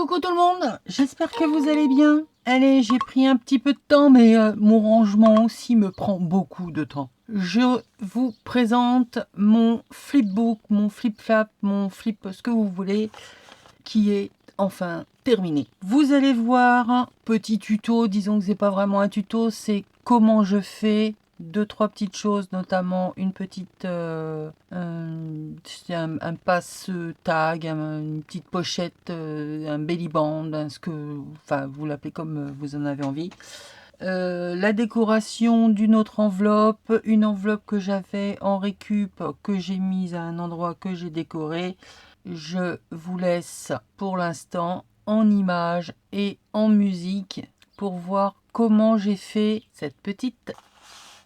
Coucou tout le monde, j'espère que vous allez bien. Allez, j'ai pris un petit peu de temps, mais mon rangement aussi me prend beaucoup de temps. Je vous présente mon flipbook, mon flip-flap, mon flip, ce que vous voulez, qui est enfin terminé. Vous allez voir un petit tuto, disons que c'est pas vraiment un tuto, c'est comment je fais deux trois petites choses, notamment une petite un passe tag, une petite pochette, un belly band, ce que enfin vous l'appelez comme vous en avez envie. La décoration d'une autre enveloppe, une enveloppe que j'avais en récup, que j'ai mise à un endroit que j'ai décoré. Je vous laisse pour l'instant en images et en musique pour voir comment j'ai fait cette petite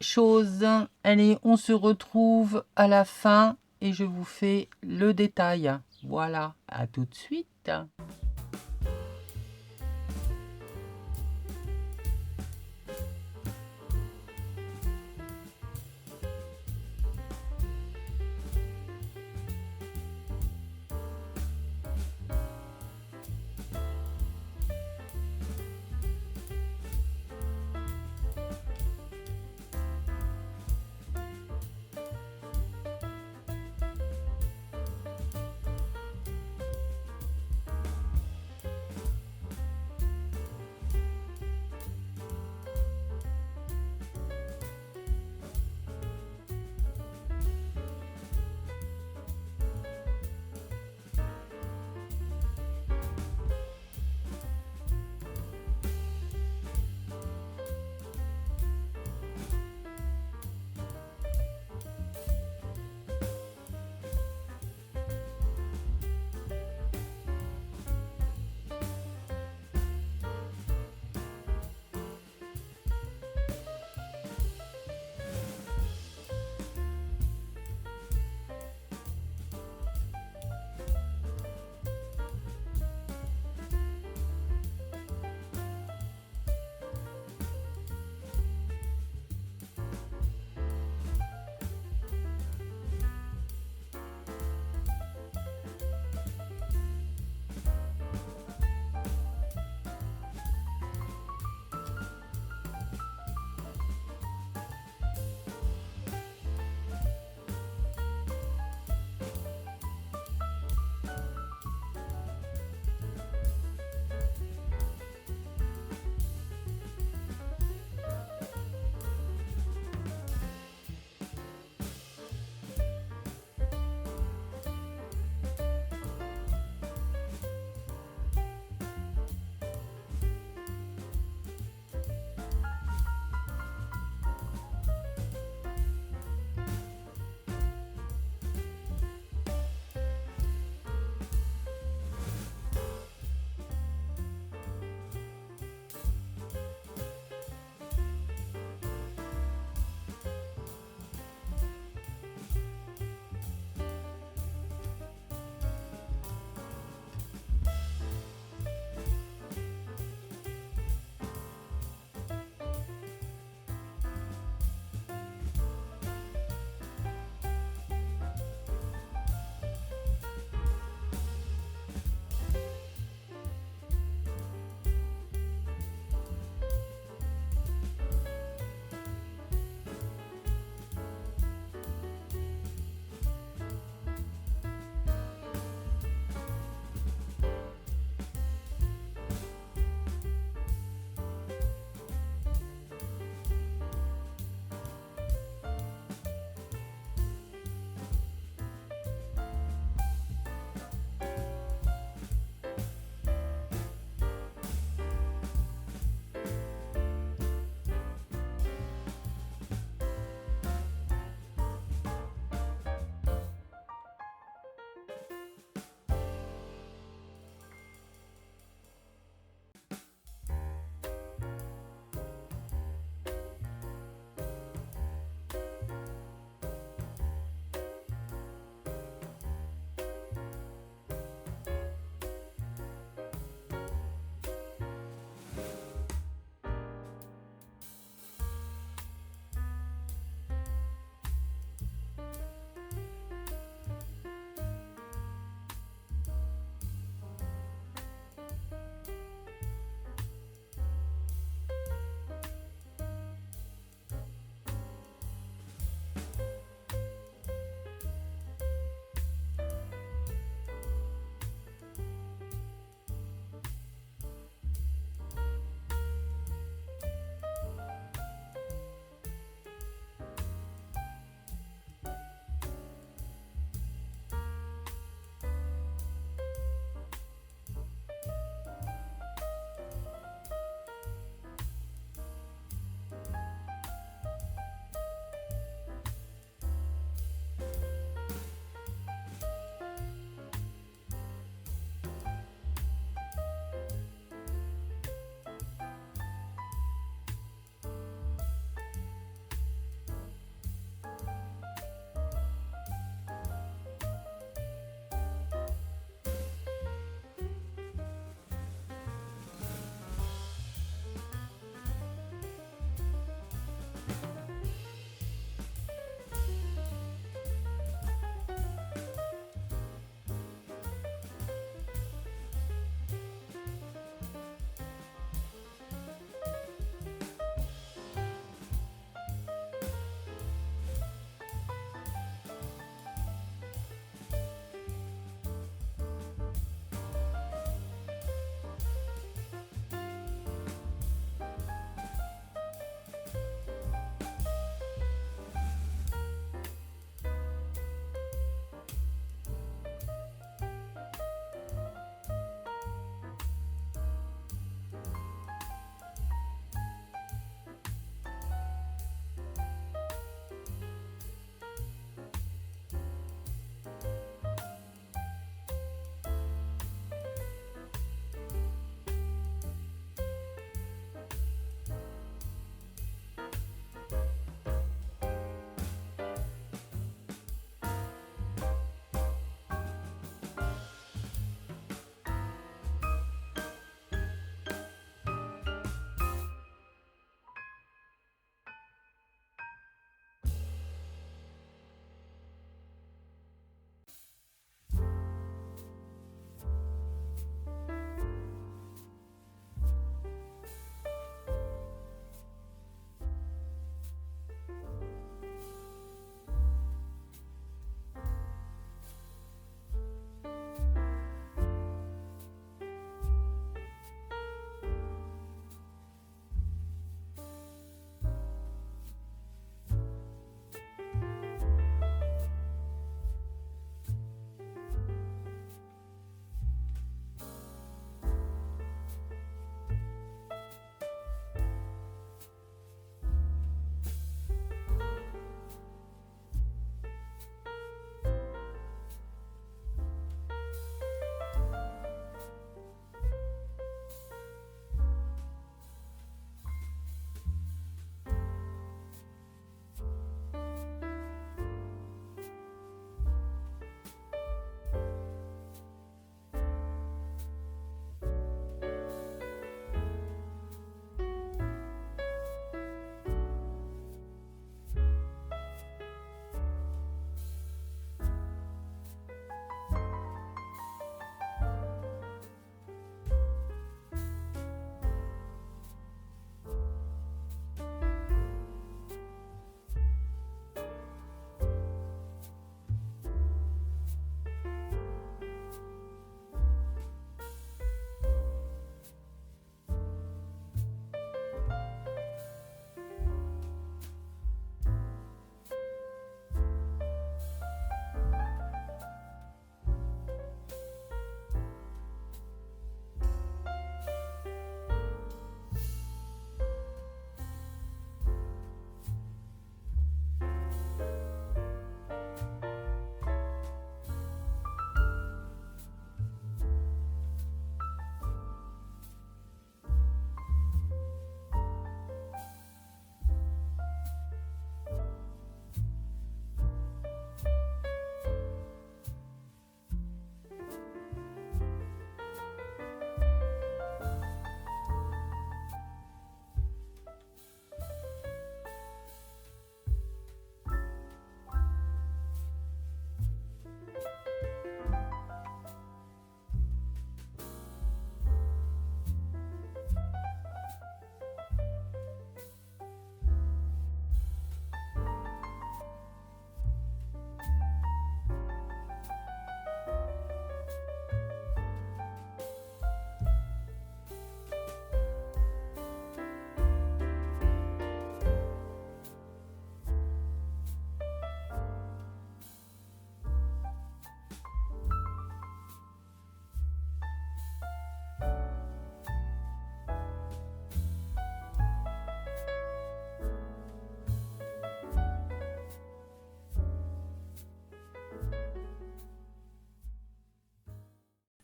chose. Allez, on se retrouve à la fin et je vous fais le détail. Voilà, à tout de suite.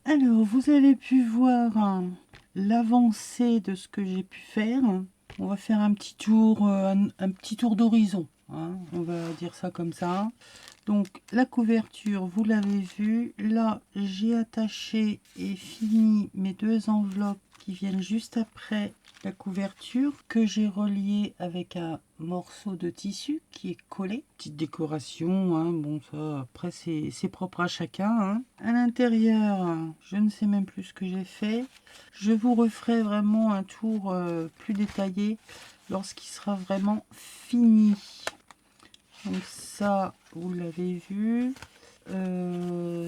Alors, vous avez pu voir l'avancée de ce que j'ai pu faire. On va faire un petit tour, un petit tour d'horizon, hein, on va dire ça comme ça. Donc, la couverture, vous l'avez vu. Là, j'ai attaché et fini mes deux enveloppes qui viennent juste après la couverture, que j'ai relié avec un morceau de tissu qui est collé. Petite décoration, hein, bon ça, après c'est propre à chacun. Hein. À l'intérieur, je ne sais même plus ce que j'ai fait. Je vous referai vraiment un tour plus détaillé lorsqu'il sera vraiment fini. Donc ça, vous l'avez vu.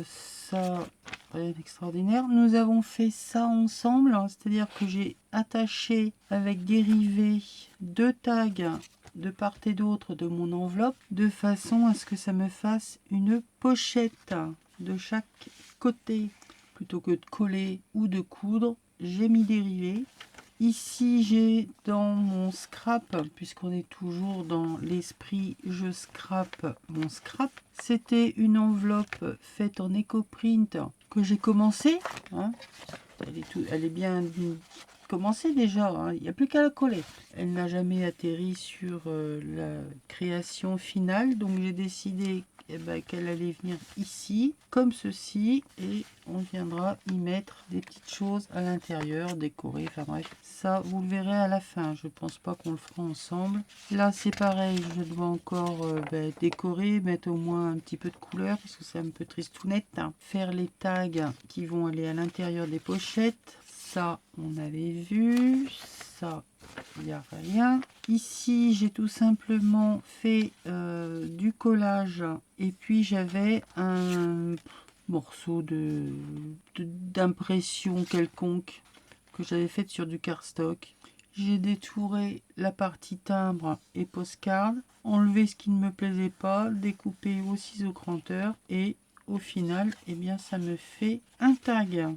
Ça, rien d'extraordinaire. Nous avons fait ça ensemble, hein, c'est-à-dire que j'ai attaché avec dérivé deux tags de part et d'autre de mon enveloppe, de façon à ce que ça me fasse une pochette de chaque côté. Plutôt que de coller ou de coudre, j'ai mis dérivé. Ici, j'ai dans mon scrap, puisqu'on est toujours dans l'esprit je scrape mon scrap, c'était une enveloppe faite en éco-print que j'ai commencé. Hein. Elle est bien commencée déjà, hein. Il n'y a plus qu'à la coller. Elle n'a jamais atterri sur la création finale, donc j'ai décidé qu'elle allait venir ici, comme ceci, et on viendra y mettre des petites choses à l'intérieur, décorer, enfin bref. Ça, vous le verrez à la fin, je pense pas qu'on le fera ensemble. Là, c'est pareil, je dois encore décorer, mettre au moins un petit peu de couleur, parce que c'est un peu tristounette. Hein. Faire les tags qui vont aller à l'intérieur des pochettes. Ça, on avait vu. Ça, il n'y a rien. Ici, j'ai tout simplement fait du collage et puis j'avais un morceau d'impression quelconque que j'avais fait sur du cardstock. J'ai détouré la partie timbre et postcard, enlevé ce qui ne me plaisait pas, découpé au ciseau cranteur et au final, eh bien, ça me fait un tag.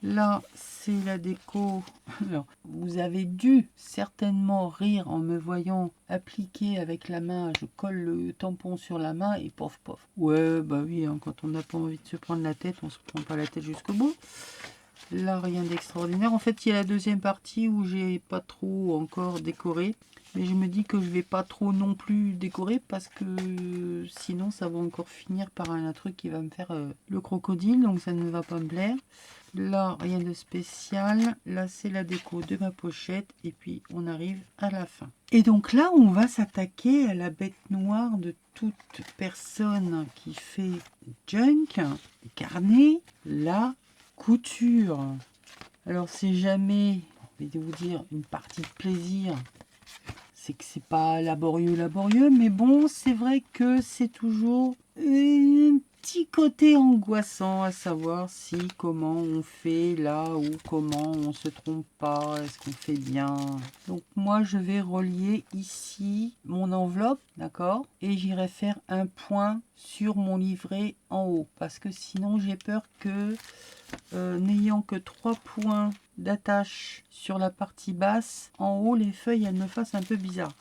Là, c'est la déco. Alors, vous avez dû certainement rire en me voyant appliquer avec la main. Je colle le tampon sur la main et pof pof. Ouais, bah oui, hein, quand on n'a pas envie de se prendre la tête, on se prend pas la tête jusqu'au bout. Là, rien d'extraordinaire. En fait, il y a la deuxième partie où j'ai pas trop encore décoré. Mais je me dis que je vais pas trop non plus décorer parce que sinon ça va encore finir par un truc qui va me faire le crocodile. Donc ça ne va pas me plaire. Là, rien de spécial. Là, c'est la déco de ma pochette. Et puis, on arrive à la fin. Et donc là, on va s'attaquer à la bête noire de toute personne qui fait junk, carnet, la couture. Alors, c'est jamais, je vais vous dire, une partie de plaisir. C'est que c'est pas laborieux, mais bon, c'est vrai que c'est toujours un petit côté angoissant à savoir si, comment on fait là ou comment on se trompe pas, est-ce qu'on fait bien. Donc moi, je vais relier ici mon enveloppe, d'accord, et j'irai faire un point sur mon livret en haut, parce que sinon j'ai peur que n'ayant que 3 points d'attache sur la partie basse, en haut les feuilles elles me fassent un peu bizarre.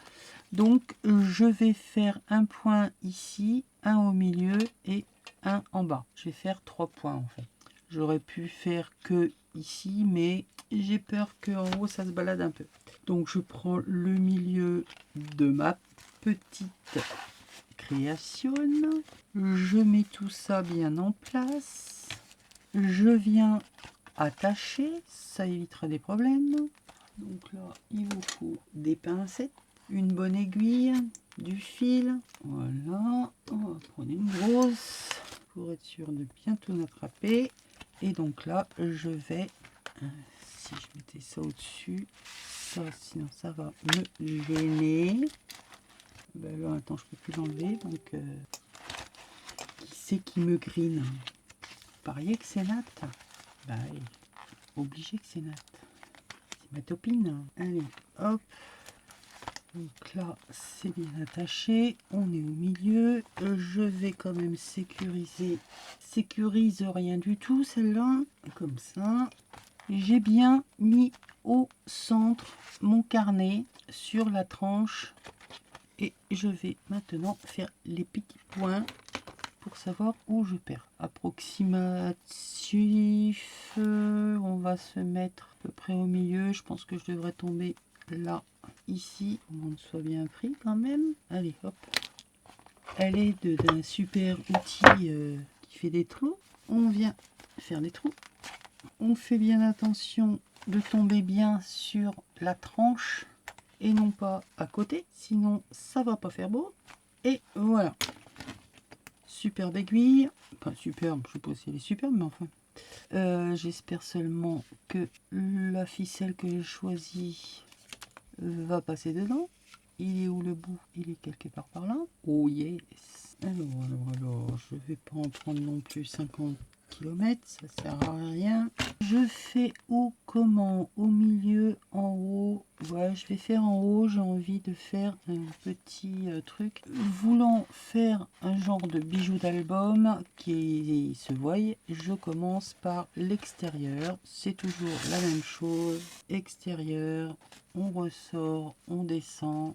Donc je vais faire un point ici, un au milieu et un en bas. Je vais faire 3 points en fait. J'aurais pu faire que ici, mais j'ai peur qu'en haut ça se balade un peu. Donc je prends le milieu de ma petite création. Je mets tout ça bien en place. Je viens attacher, ça évitera des problèmes. Donc là, il vous faut des pincettes, une bonne aiguille, du fil. Voilà, on va prendre une grosse pour être sûr de bien tout attraper. Et donc là, je vais, si je mettais ça au-dessus, ça, sinon ça va me gêner. Ben là, attends, je peux plus l'enlever, donc qui c'est qui me grine? Vous pariez que c'est Nat? Bah oui, obligé que c'est Nat. C'est ma topine. Allez, hop. Donc là, c'est bien attaché. On est au milieu. Je vais quand même sécuriser. Sécurise rien du tout, celle-là. Comme ça. J'ai bien mis au centre mon carnet sur la tranche. Et je vais maintenant faire les petits points pour savoir où je perds. Approximatif, on va se mettre à peu près au milieu. Je pense que je devrais tomber là, ici, on ne soit bien pris quand même. Allez, hop. Elle est d'un super outil qui fait des trous. On vient faire des trous. On fait bien attention de tomber bien sur la tranche et non pas à côté, sinon ça va pas faire beau. Et voilà. Superbe aiguille. Enfin superbe, je sais pas si elle est superbe, mais enfin. J'espère seulement que la ficelle que j'ai choisie va passer dedans. Il est où le bout? Il est quelque part par là. Oh yes. Alors, je vais pas en prendre non plus 50 km, ça sert à rien. Je fais où, comment? Au milieu, en haut. Ouais, je vais faire en haut. J'ai envie de faire un petit truc. Voulant faire un genre de bijou d'album qui se voie, je commence par l'extérieur. C'est toujours la même chose. Extérieur, on ressort, on descend.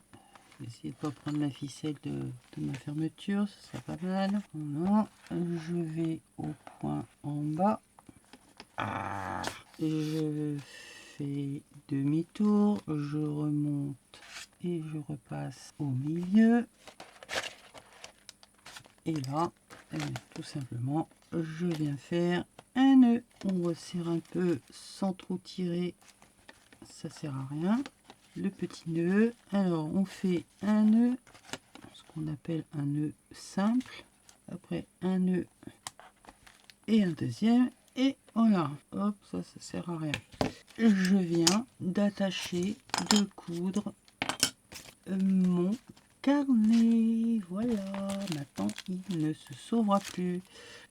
Je vais essayer de ne pas prendre la ficelle de ma fermeture, ce sera pas mal. Voilà. Je vais au point en bas. Je fais demi-tour, je remonte et je repasse au milieu. Et là, tout simplement, je viens faire un nœud. On resserre un peu sans trop tirer, ça sert à rien. Le petit nœud. Alors on fait un nœud, ce qu'on appelle un nœud simple, après un nœud et un deuxième, et voilà, hop, ça sert à rien. Je viens d'attacher, de coudre mon carnet. Voilà, maintenant il ne se sauvera plus.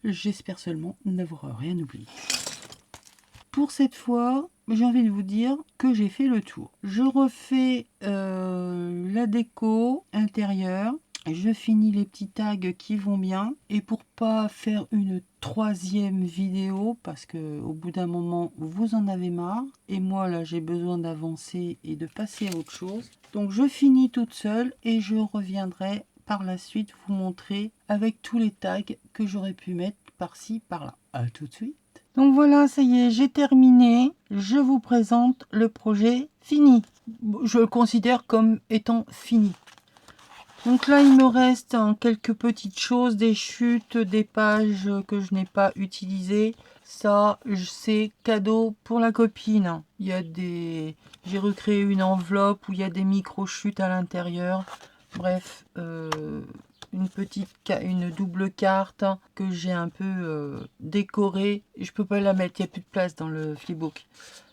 J'espère seulement n'avoir rien oublié. Pour cette fois, j'ai envie de vous dire que j'ai fait le tour. Je refais la déco intérieure. Je finis les petits tags qui vont bien. Et pour pas faire une troisième vidéo, parce que au bout d'un moment, vous en avez marre. Et moi, là, j'ai besoin d'avancer et de passer à autre chose. Donc, je finis toute seule et je reviendrai par la suite vous montrer avec tous les tags que j'aurais pu mettre par-ci, par-là. À tout de suite. Donc voilà, ça y est, j'ai terminé. Je vous présente le projet fini. Je le considère comme étant fini. Donc là, il me reste quelques petites choses, des chutes, des pages que je n'ai pas utilisées. Ça, c'est cadeau pour la copine. Il y a des... J'ai recréé une enveloppe où il y a des micro-chutes à l'intérieur. Bref, une double carte que j'ai un peu décorée. Je peux pas la mettre, il n'y a plus de place dans le flipbook.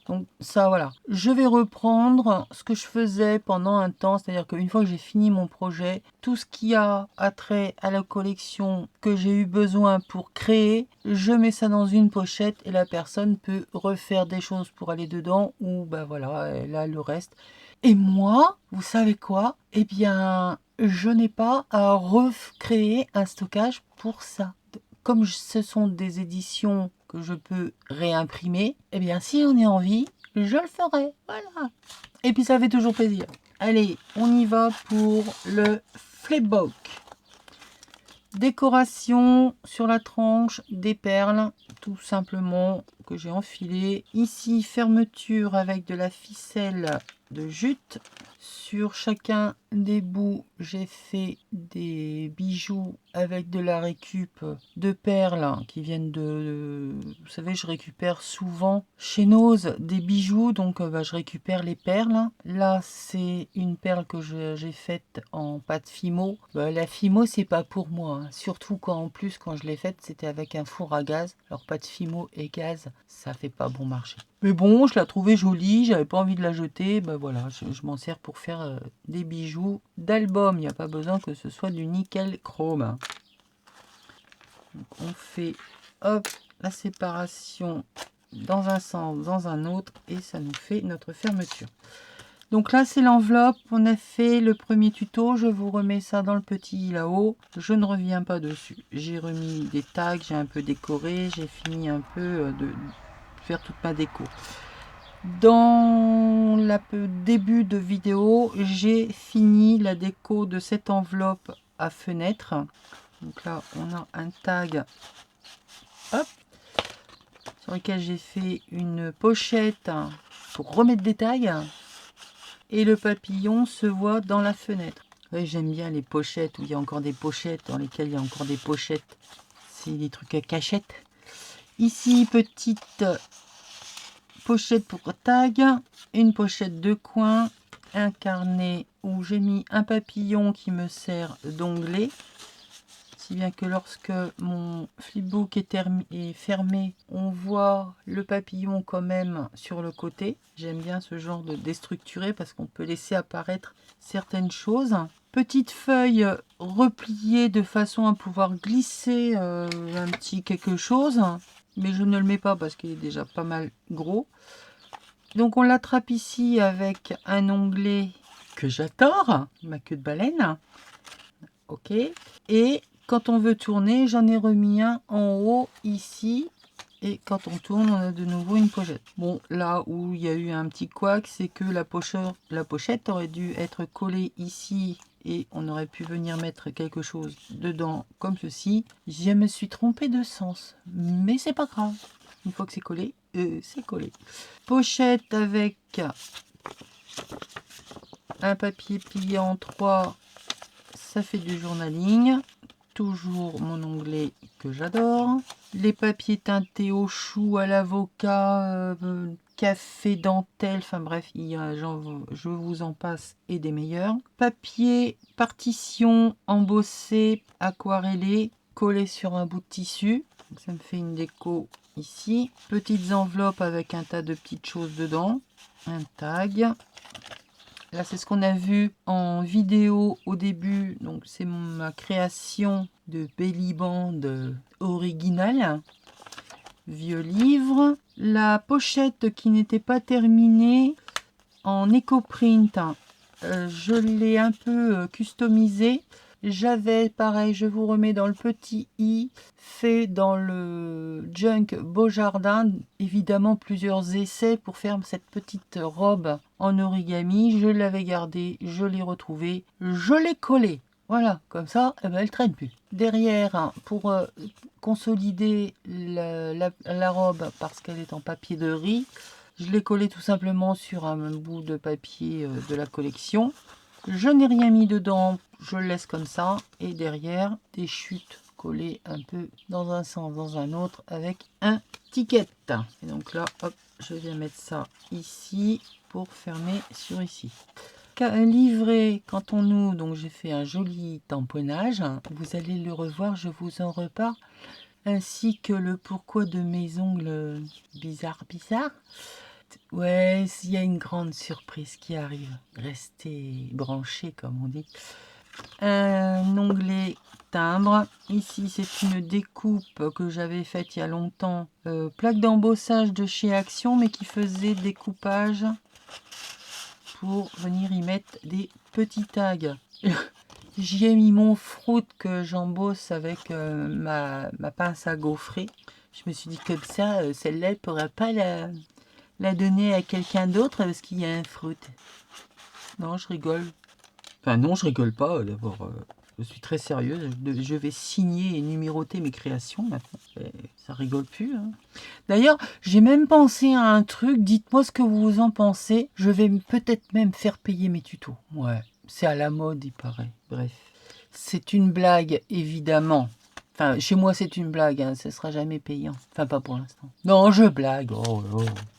Donc ça, voilà. Je vais reprendre ce que je faisais pendant un temps, c'est-à-dire qu'une fois que j'ai fini mon projet, tout ce qui a attrait à la collection que j'ai eu besoin pour créer, je mets ça dans une pochette et la personne peut refaire des choses pour aller dedans ou ben voilà, elle a le reste. Et moi, vous savez quoi? Eh bien, je n'ai pas à recréer un stockage pour ça. Comme ce sont des éditions que je peux réimprimer, eh bien, si j'en ai envie, je le ferai. Voilà. Et puis, ça fait toujours plaisir. Allez, on y va pour le flipbook. Décoration sur la tranche, des perles, tout simplement, que j'ai enfilé. Ici, fermeture avec de la ficelle de jute. Sur chacun des bouts, j'ai fait des bijoux avec de la récup de perles qui viennent de... Vous savez, je récupère souvent chez Nose des bijoux, donc je récupère les perles. Là, c'est une perle que j'ai faite en pâte Fimo. La Fimo, c'est pas pour moi, hein. Surtout quand en plus, quand je l'ai faite, c'était avec un four à gaz. Alors, pâte Fimo et gaz, ça fait pas bon marché. Mais bon, je la trouvais jolie, j'avais pas envie de la jeter. Ben voilà, je m'en sers pour faire des bijoux d'album. Il n'y a pas besoin que ce soit du nickel chrome. Donc on fait hop la séparation dans un sens, dans un autre, et ça nous fait notre fermeture. Donc là, c'est l'enveloppe. On a fait le premier tuto. Je vous remets ça dans le petit là-haut. Je ne reviens pas dessus. J'ai remis des tags, j'ai un peu décoré. J'ai fini un peu de faire toute ma déco. Dans le début de vidéo, j'ai fini la déco de cette enveloppe à fenêtre. Donc là, on a un tag, hop, sur lequel j'ai fait une pochette pour remettre des tags. Et le papillon se voit dans la fenêtre. Ouais, j'aime bien les pochettes où il y a encore des pochettes, dans lesquelles il y a encore des pochettes. C'est des trucs à cachette. Ici, petite pochette pour tag, une pochette de coin, un carnet où j'ai mis un papillon qui me sert d'onglet. Si bien que lorsque mon flipbook est fermé, on voit le papillon quand même sur le côté. J'aime bien ce genre de déstructuré parce qu'on peut laisser apparaître certaines choses. Petite feuille repliée de façon à pouvoir glisser un petit quelque chose. Mais je ne le mets pas parce qu'il est déjà pas mal gros. Donc on l'attrape ici avec un onglet que j'adore, ma queue de baleine. Ok. Et quand on veut tourner, j'en ai remis un en haut ici. Et quand on tourne, on a de nouveau une pochette. Bon, là où il y a eu un petit couac, c'est que la pochette aurait dû être collée ici. Et on aurait pu venir mettre quelque chose dedans comme ceci. Je me suis trompée de sens. Mais c'est pas grave. Une fois que c'est collé, c'est collé. Pochette avec un papier plié en 3. Ça fait du journaling. Toujours mon onglet que j'adore. Les papiers teintés au chou, à l'avocat, café, dentelle, enfin bref, je vous en passe et des meilleurs. Papier, partition, embossé, aquarellé, collé sur un bout de tissu. Donc ça me fait une déco ici. Petites enveloppes avec un tas de petites choses dedans. Un tag. Là, c'est ce qu'on a vu en vidéo au début. Donc, c'est ma création de belly band originale. Vieux livre. La pochette qui n'était pas terminée en éco-print. Je l'ai un peu customisée. J'avais, pareil, je vous remets dans le petit i, fait dans le Junk Beau Jardin, évidemment plusieurs essais pour faire cette petite robe en origami. Je l'avais gardée, je l'ai retrouvée, je l'ai collée. Voilà, comme ça, eh ben, elle traîne plus. Derrière, hein, pour consolider la robe, parce qu'elle est en papier de riz, je l'ai collée tout simplement sur un bout de papier de la collection. Je n'ai rien mis dedans, je le laisse comme ça. Et derrière, des chutes collées un peu dans un sens, dans un autre, avec un ticket. Et donc là, hop, je viens mettre ça ici pour fermer sur ici. Un livret, quand on ouvre, donc j'ai fait un joli tamponnage. Vous allez le revoir, je vous en reparle. Ainsi que le pourquoi de mes ongles bizarres. Ouais, il y a une grande surprise qui arrive. Restez branchés, comme on dit. Un onglet timbre. Ici, c'est une découpe que j'avais faite il y a longtemps. Plaque d'embossage de chez Action, mais qui faisait découpage pour venir y mettre des petits tags. J'y ai mis mon fruit que j'embosse avec ma pince à gaufrer. Je me suis dit comme ça, celle-là, elle ne pourra pas la donner à quelqu'un d'autre parce qu'il y a un fruit. Non, je rigole. Enfin, non, je rigole pas. D'abord, je suis très sérieuse. Je vais signer et numéroter mes créations maintenant. Ça rigole plus. Hein. D'ailleurs, j'ai même pensé à un truc. Dites-moi ce que vous en pensez. Je vais peut-être même faire payer mes tutos. Ouais, c'est à la mode, il paraît. Bref. C'est une blague, évidemment. Enfin, chez moi, c'est une blague, hein. Ce sera jamais payant. Enfin, pas pour l'instant. Non, je blague. Oh,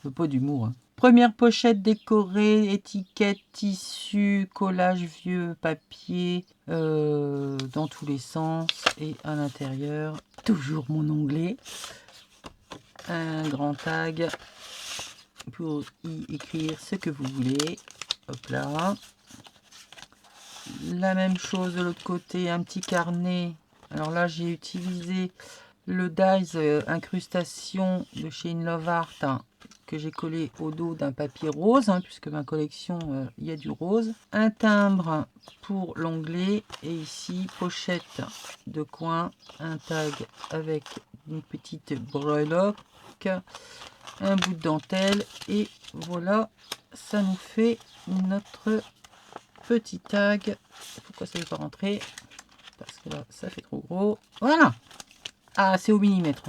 pas d'humour. Hein. Première pochette décorée, étiquette, tissu, collage vieux, papier, dans tous les sens. Et à l'intérieur, toujours mon onglet. Un grand tag pour y écrire ce que vous voulez. Hop là. La même chose de l'autre côté, un petit carnet. Alors là, j'ai utilisé le Dies incrustation de chez In Love Art hein, que j'ai collé au dos d'un papier rose, hein, puisque ma collection, il y a du rose. Un timbre pour l'onglet et ici, pochette de coin, un tag avec une petite breloque, un bout de dentelle et voilà, ça nous fait notre petit tag. Pourquoi ça ne veut pas rentrer? parce que là, ça fait trop gros. Voilà. Ah, c'est au millimètre.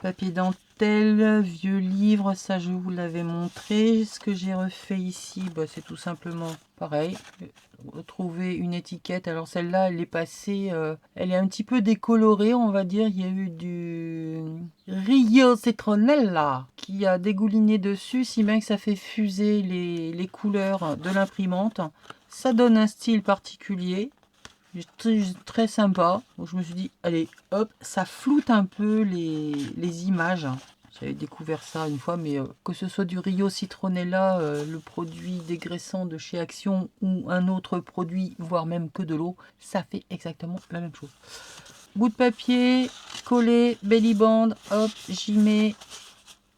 Papier dentelle, vieux livre, ça je vous l'avais montré. Ce que j'ai refait ici, bah, c'est tout simplement pareil. Retrouver une étiquette. Alors celle-là, elle est passée, elle est un petit peu décolorée, on va dire. Il y a eu du Rio Citronella qui a dégouliné dessus, si bien que ça fait fuser les couleurs de l'imprimante. Ça donne un style particulier. Très sympa. Donc je me suis dit, allez, hop, ça floute un peu les images. J'avais découvert ça une fois, mais que ce soit du Rio Citronella, le produit dégraissant de chez Action, ou un autre produit, voire même que de l'eau, ça fait exactement la même chose. Bout de papier, collé, belly band, hop, j'y mets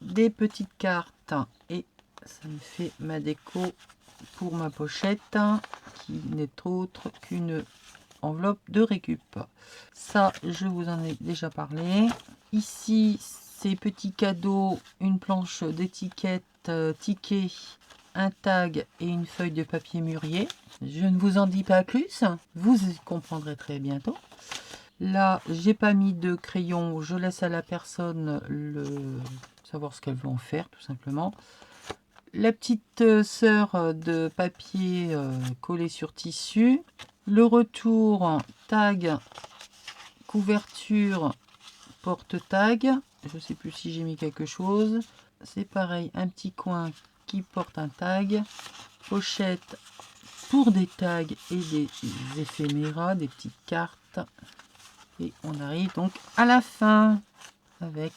des petites cartes. Et ça me fait ma déco pour ma pochette, qui n'est autre qu'une enveloppe de récup. Ça, je vous en ai déjà parlé. Ici, ces petits cadeaux, une planche d'étiquette, ticket, un tag et une feuille de papier mûrier. Je ne vous en dis pas plus, vous comprendrez très bientôt. Là, j'ai pas mis de crayon, je laisse à la personne savoir ce qu'elle veut en faire, tout simplement. La petite sœur de papier collé sur tissu. Le retour, tag, couverture, porte-tag. Je ne sais plus si j'ai mis quelque chose. C'est pareil, un petit coin qui porte un tag. Pochette pour des tags et des éphéméras, des petites cartes. Et on arrive donc à la fin avec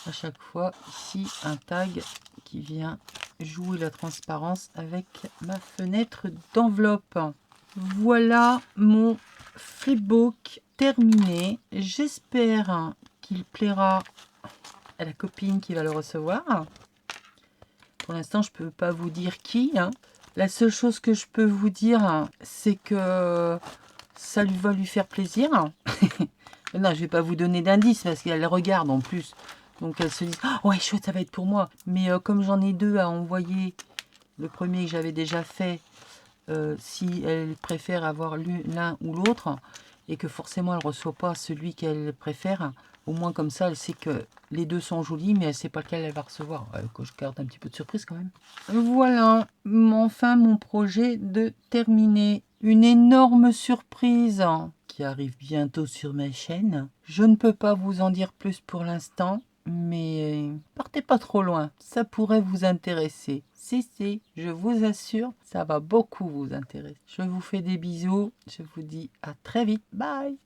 à chaque fois ici un tag qui vient jouer la transparence avec ma fenêtre d'enveloppe. Voilà mon flipbook terminé. J'espère qu'il plaira à la copine qui va le recevoir. Pour l'instant, je ne peux pas vous dire qui. La seule chose que je peux vous dire, c'est que ça va lui faire plaisir. Non, je ne vais pas vous donner d'indices parce qu'elle regarde en plus. Donc elle se dit, oh, ouais, chouette, ça va être pour moi. Mais comme j'en ai deux à envoyer, le premier que j'avais déjà fait, si elle préfère avoir l'un ou l'autre, et que forcément elle ne reçoit pas celui qu'elle préfère, au moins comme ça, elle sait que les deux sont jolis, mais elle ne sait pas lequel elle va recevoir. Que je garde un petit peu de surprise quand même. Voilà, enfin mon projet de terminer. Une énorme surprise qui arrive bientôt sur ma chaîne. Je ne peux pas vous en dire plus pour l'instant, mais partez pas trop loin, ça pourrait vous intéresser. Si, je vous assure, ça va beaucoup vous intéresser. Je vous fais des bisous, je vous dis à très vite, bye!